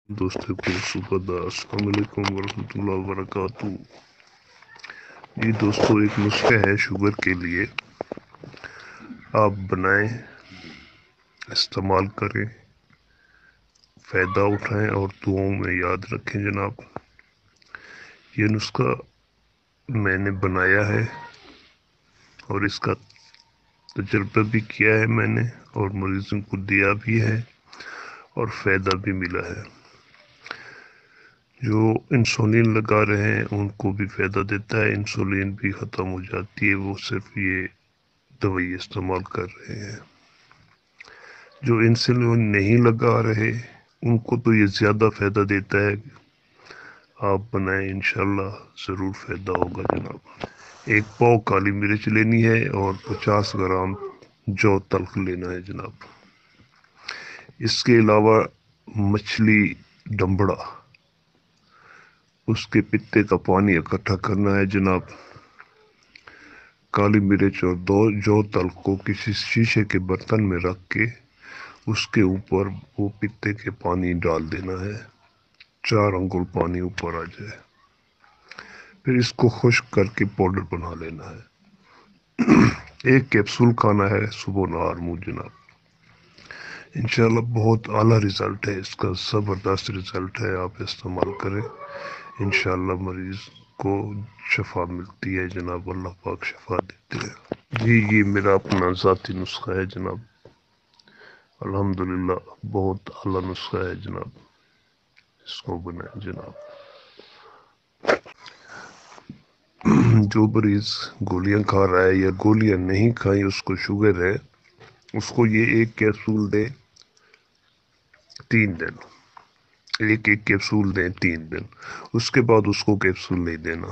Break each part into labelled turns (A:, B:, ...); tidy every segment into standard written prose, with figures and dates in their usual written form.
A: دوستوں کو صبح دا السلام علیکم ورحمۃ اللہ وبرکاتہ۔ جی دوستوں، ایک نسخہ ہے شوگر کے لیے، آپ بنائیں، استعمال کریں، فائدہ اٹھائیں اور دعاؤں میں یاد رکھیں جناب۔ یہ نسخہ میں نے بنایا ہے اور اس کا تجربہ بھی کیا ہے میں نے، اور مریضوں کو دیا بھی ہے اور فائدہ بھی ملا ہے۔ جو انسولین لگا رہے ہیں ان کو بھی فائدہ دیتا ہے، انسولین بھی ختم ہو جاتی ہے، وہ صرف یہ دوائی استعمال کر رہے ہیں۔ جو انسولین نہیں لگا رہے ان کو تو یہ زیادہ فائدہ دیتا ہے۔ آپ بنائیں، انشاءاللہ ضرور فائدہ ہوگا جناب۔ ایک پاؤ کالی مرچ لینی ہے اور 50 گرام جو تلخ لینا ہے جناب۔ اس کے علاوہ مچھلی ڈمبڑا، اس کے پتے کا پانی اکٹھا کرنا ہے جناب۔ کالی مرچ اور جو تلخ کو کسی شیشے کے برتن میں رکھ کے اس کے اوپر وہ پتے کے پانی ڈال دینا ہے، 4 انگل پانی اوپر آ جائے، پھر اس کو خشک کر کے پاؤڈر بنا لینا ہے۔ ایک کیپسول کھانا ہے صبح نہار منہ جناب۔ انشاءاللہ بہت اعلیٰ رزلٹ ہے اس کا، زبردست رزلٹ ہے، آپ استعمال کریں، انشاءاللہ مریض کو شفا ملتی ہے جناب، اللہ پاک شفا دیتے ہیں۔ جی یہ میرا اپنا ذاتی نسخہ ہے جناب، الحمدللہ بہت اعلیٰ نسخہ ہے جناب، اس کو بنائیں جناب۔ جو مریض گولیاں کھا رہا ہے یا گولیاں نہیں کھائیں، اس کو شوگر ہے، اس کو یہ ایک کیپسول دیں 3 دن، ایک کیپسول دیں 3 دن، اس کے بعد اس کو کیپسول نہیں دینا۔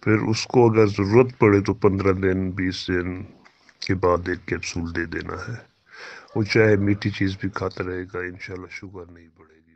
A: پھر اس کو اگر ضرورت پڑے تو 15 دن 20 دن کے بعد ایک کیپسول دے دینا ہے۔ وہ چاہے میٹھی چیز بھی کھاتا رہے گا، انشاءاللہ شوگر نہیں بڑھے گی۔